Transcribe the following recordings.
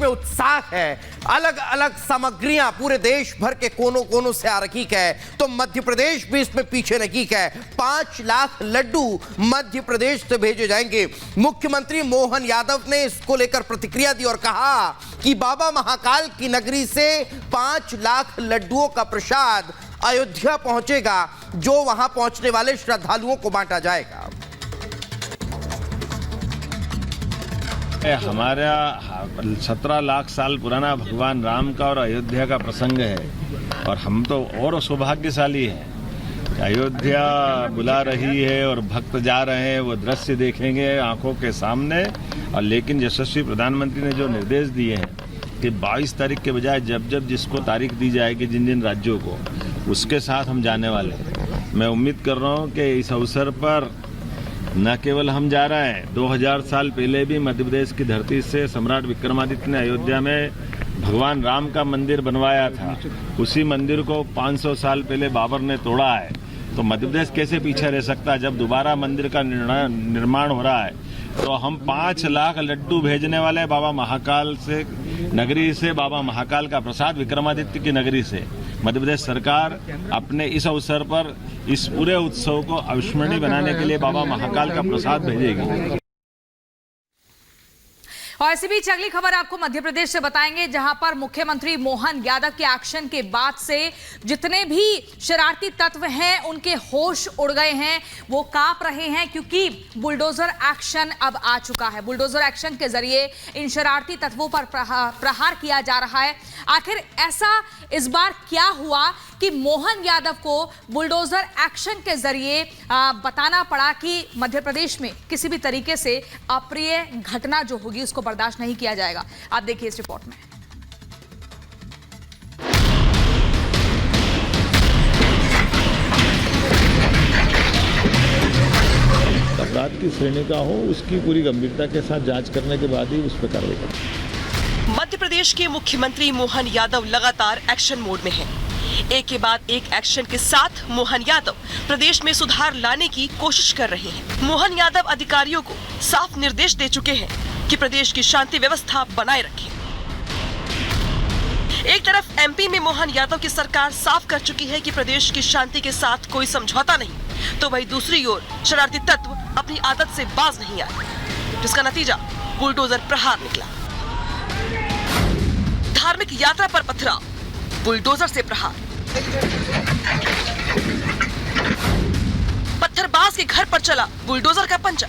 में उत्साह है, अलग अलग सामग्रियां पूरे देश भर के कोनों कोनों से आ रही है, तो मध्य प्रदेश भी इसमें पीछे नहीं है। 5 लाख लड्डू मध्य प्रदेश से भेजे जाएंगे। मुख्यमंत्री मोहन यादव ने इसको लेकर प्रतिक्रिया दी और कहा कि बाबा महाकाल की नगरी से 5 लाख लड्डुओं का प्रसाद अयोध्या पहुंचेगा, जो वहां पहुंचने वाले श्रद्धालुओं को बांटा जाएगा। हमारा 17 लाख साल पुराना भगवान राम का और अयोध्या का प्रसंग है, और हम तो और सौभाग्यशाली हैं। अयोध्या बुला रही है और भक्त जा रहे हैं, वो दृश्य देखेंगे आंखों के सामने। और लेकिन यशस्वी प्रधानमंत्री ने जो निर्देश दिए हैं कि 22 तारीख के बजाय जब जब जिसको तारीख दी जाएगी जिन जिन राज्यों को, उसके साथ हम जाने वाले हैं। मैं उम्मीद कर रहा हूँ कि इस अवसर पर न केवल हम जा रहे हैं, 2000 साल पहले भी मध्य प्रदेश की धरती से सम्राट विक्रमादित्य ने अयोध्या में भगवान राम का मंदिर बनवाया था। उसी मंदिर को 500 साल पहले बाबर ने तोड़ा है, तो मध्य प्रदेश कैसे पीछे रह सकता है जब दोबारा मंदिर का निर्माण हो रहा है। तो हम 5 लाख लड्डू भेजने वाले बाबा महाकाल से नगरी से, बाबा महाकाल का प्रसाद विक्रमादित्य की नगरी से। मध्य प्रदेश सरकार अपने इस अवसर पर इस पूरे उत्सव को अविस्मरणीय बनाने के लिए बाबा महाकाल का प्रसाद भेजेगी। और ऐसी बीच अगली खबर आपको मध्य प्रदेश से बताएंगे, जहां पर मुख्यमंत्री मोहन यादव के एक्शन के बाद से जितने भी शरारती तत्व हैं उनके होश उड़ गए हैं, वो कांप रहे हैं, क्योंकि बुलडोजर एक्शन अब आ चुका है। बुलडोजर एक्शन के जरिए इन शरारती तत्वों पर प्रहार किया जा रहा है। आखिर ऐसा इस बार क्या हुआ कि मोहन यादव को बुलडोजर एक्शन के जरिए बताना पड़ा कि मध्य प्रदेश में किसी भी तरीके से अप्रिय घटना जो होगी उसको बर्दाश्त नहीं किया जाएगा। आप देखिए इस रिपोर्ट में। अपराध की श्रेणी का हो, उसकी पूरी गंभीरता के साथ जांच करने के बाद ही उस पर कार्रवाई करें। मध्य प्रदेश के मुख्यमंत्री मोहन यादव लगातार एक्शन मोड में हैं। एक के बाद एक एक्शन के साथ मोहन यादव प्रदेश में सुधार लाने की कोशिश कर रहे हैं। मोहन यादव अधिकारियों को साफ निर्देश दे चुके हैं कि प्रदेश की शांति व्यवस्था बनाए रखें। एक तरफ एमपी में मोहन यादव की सरकार साफ कर चुकी है कि प्रदेश की शांति के साथ कोई समझौता नहीं, तो वहीं दूसरी ओर शरारती तत्व अपनी आदत से बाज नहीं आए, जिसका नतीजा बुलडोजर प्रहार निकला। धार्मिक यात्रा पर पथराव, बुलडोजर से प्रहार। पत्थरबाज के घर पर चला बुलडोजर का पंजा।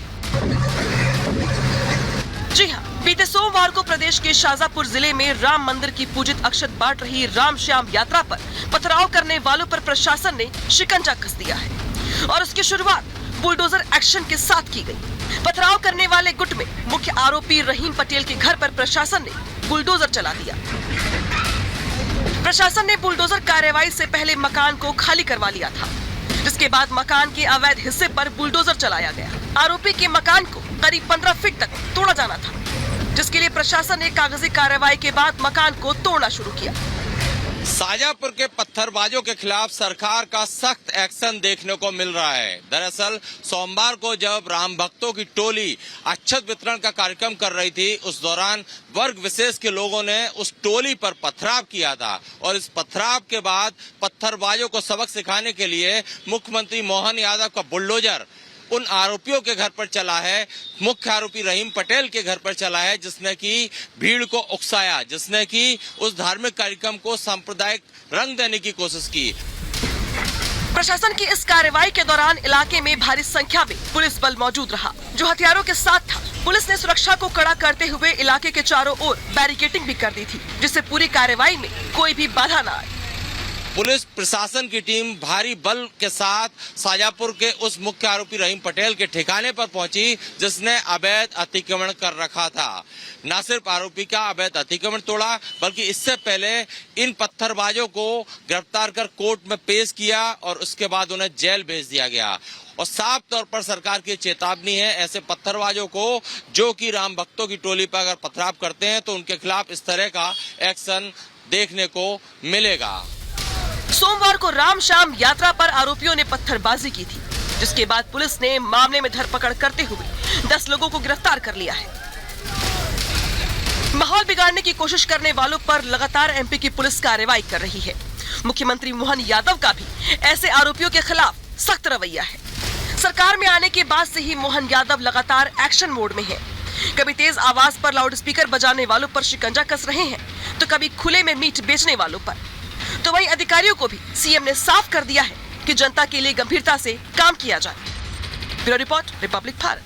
जी हां, बीते सोमवार को प्रदेश के शाजापुर जिले में राम मंदिर की पूजित अक्षत बांट रही राम श्याम यात्रा पर पथराव करने वालों पर प्रशासन ने शिकंजा कस दिया है, और उसकी शुरुआत बुलडोजर एक्शन के साथ की गई। पथराव करने वाले गुट में मुख्य आरोपी रहीम पटेल के घर पर प्रशासन ने बुलडोजर चला दिया। प्रशासन ने बुलडोजर कार्रवाई से पहले मकान को खाली करवा लिया था, जिसके बाद मकान के अवैध हिस्से पर बुलडोजर चलाया गया। आरोपी के मकान को करीब 15 फीट तक तोड़ा जाना था, जिसके लिए प्रशासन ने कागजी कार्रवाई के बाद मकान को तोड़ना शुरू किया। शाजापुर के पत्थरबाजों के खिलाफ सरकार का सख्त एक्शन देखने को मिल रहा है। दरअसल सोमवार को जब राम भक्तों की टोली अक्षत वितरण का कार्यक्रम कर रही थी, उस दौरान वर्ग विशेष के लोगों ने उस टोली पर पथराव किया था, और इस पथराव के बाद पत्थरबाजों को सबक सिखाने के लिए मुख्यमंत्री मोहन यादव का बुलडोजर उन आरोपियों के घर पर चला है। मुख्य आरोपी रहीम पटेल के घर पर चला है, जिसने की भीड़ को उकसाया, जिसने की उस धार्मिक कार्यक्रम को सांप्रदायिक रंग देने की कोशिश की। प्रशासन की इस कार्रवाई के दौरान इलाके में भारी संख्या में पुलिस बल मौजूद रहा, जो हथियारों के साथ था। पुलिस ने सुरक्षा को कड़ा करते हुए इलाके के चारों ओर बैरिकेडिंग भी कर दी थी, जिससे पूरी कार्रवाई में कोई भी बाधा न आए। पुलिस प्रशासन की टीम भारी बल के साथ शाजापुर के उस मुख्य आरोपी रहीम पटेल के ठिकाने पर पहुंची, जिसने अवैध अतिक्रमण कर रखा था। न सिर्फ आरोपी का अवैध अतिक्रमण तोड़ा, बल्कि इससे पहले इन पत्थरबाजों को गिरफ्तार कर कोर्ट में पेश किया और उसके बाद उन्हें जेल भेज दिया गया। और साफ तौर पर सरकार की चेतावनी है ऐसे पत्थरबाजों को, जो कि राम भक्तों की टोली पर अगर पथराव करते हैं तो उनके खिलाफ इस तरह का एक्शन देखने को मिलेगा। सोमवार को राम श्याम यात्रा पर आरोपियों ने पत्थरबाजी की थी, जिसके बाद पुलिस ने मामले में धरपकड़ करते हुए 10 लोगों को गिरफ्तार कर लिया है। माहौल बिगाड़ने की कोशिश करने वालों पर लगातार एमपी की पुलिस कार्रवाई कर रही है। मुख्यमंत्री मोहन यादव का भी ऐसे आरोपियों के खिलाफ सख्त रवैया है। सरकार में आने के बाद से ही मोहन यादव लगातार एक्शन मोड में है। कभी तेज आवाज पर लाउडस्पीकर बजाने वालों पर शिकंजा कस रहे हैं, तो कभी खुले में मीट बेचने वालों पर। तो वहीं अधिकारियों को भी सीएम ने साफ कर दिया है कि जनता के लिए गंभीरता से काम किया जाए। Bureau report, republic Bharat.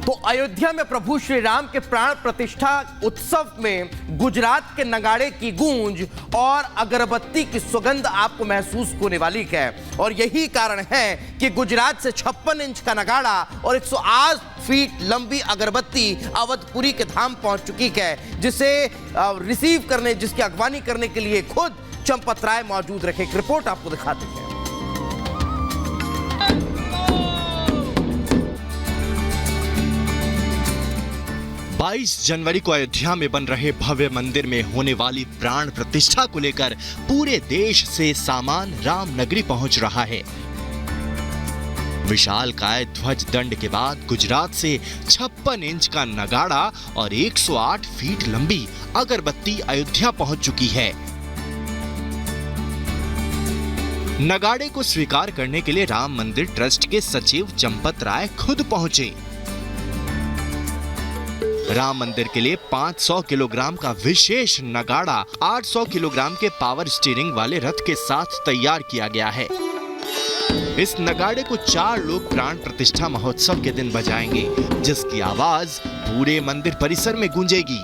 तो अयोध्या में प्रभु श्री राम के प्राण प्रतिष्ठा उत्सव में गुजरात के नगाड़े की गूंज और अगरबत्ती की सुगंध आपको महसूस होने वाली है। और यही कारण है कि गुजरात से 56 इंच का नगाड़ा और 108 फीट लंबी अगरबत्ती अवधपुरी के धाम पहुंच चुकी है, जिसे रिसीव करने, जिसकी अगवानी करने के लिए खुद चंपत राय मौजूद रखे। एक रिपोर्ट आपको दिखाते हैं। 22 जनवरी को अयोध्या में बन रहे भव्य मंदिर में होने वाली प्राण प्रतिष्ठा को लेकर पूरे देश से सामान राम नगरी पहुंच रहा है। विशालकाय ध्वज दंड के बाद गुजरात से 56 इंच का नगाड़ा और 108 फीट लंबी अगरबत्ती अयोध्या पहुंच चुकी है। नगाड़े को स्वीकार करने के लिए राम मंदिर ट्रस्ट के सचिव चंपत राय खुद पहुंचे। राम मंदिर के लिए 500 किलोग्राम का विशेष नगाड़ा 800 किलोग्राम के पावर स्टीयरिंग वाले रथ के साथ तैयार किया गया है। इस नगाड़े को 4 लोग प्राण प्रतिष्ठा महोत्सव के दिन बजाएंगे, जिसकी आवाज पूरे मंदिर परिसर में गूंजेगी।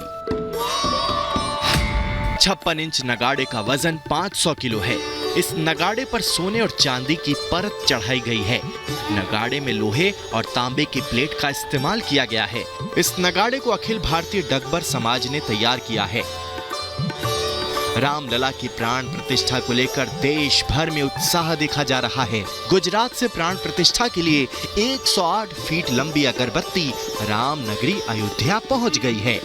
56 इंच नगाड़े का वजन 500 किलो है। इस नगाड़े पर सोने और चांदी की परत चढ़ाई गई है। नगाड़े में लोहे और तांबे की प्लेट का इस्तेमाल किया गया है। इस नगाड़े को अखिल भारतीय डकबर समाज ने तैयार किया है। रामलला की प्राण प्रतिष्ठा को लेकर देश भर में उत्साह देखा जा रहा है। गुजरात से प्राण प्रतिष्ठा के लिए 108 फीट लंबी अगरबत्ती राम नगरी अयोध्या पहुंच गई है।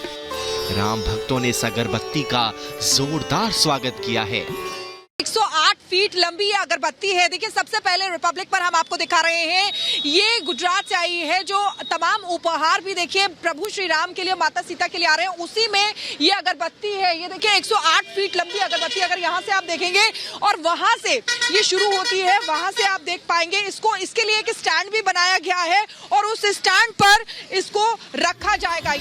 राम भक्तों ने इस अगरबत्ती का जोरदार स्वागत किया है। 108 फीट लंबी ये अगरबत्ती है। देखिए, सबसे पहले रिपब्लिक पर हम आपको दिखा रहे हैं, ये गुजरात से आई है। जो तमाम उपहार भी देखिए प्रभु श्री राम के लिए, माता सीता के लिए आ रहे हैं, उसी में ये अगरबत्ती है। ये देखिए 108 फीट लंबी अगरबत्ती, अगर यहाँ से आप देखेंगे और वहां से ये शुरू होती है, वहां से आप देख पाएंगे इसको। इसके लिए एक स्टैंड भी बनाया गया है और उस स्टैंड पर इसको रखा जाएगा।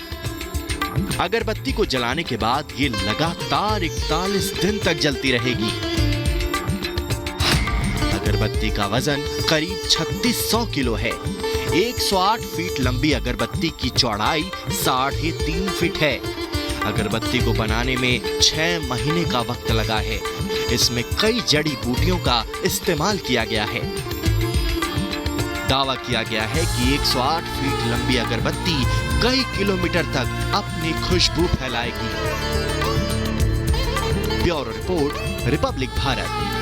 अगरबत्ती को जलाने के बाद ये लगातार 41 दिन तक जलती रहेगी। अगरबत्ती का वजन करीब 3600 किलो है। 108 फीट लंबी अगरबत्ती की चौड़ाई 3.5 फीट है। अगरबत्ती को बनाने में 6 महीने का वक्त लगा है। इसमें कई जड़ी बूटियों का इस्तेमाल किया गया है। दावा किया गया है कि 108 फीट लंबी अगरबत्ती कई किलोमीटर तक अपनी खुशबू फैलाएगी। Bureau report, republic Bharat.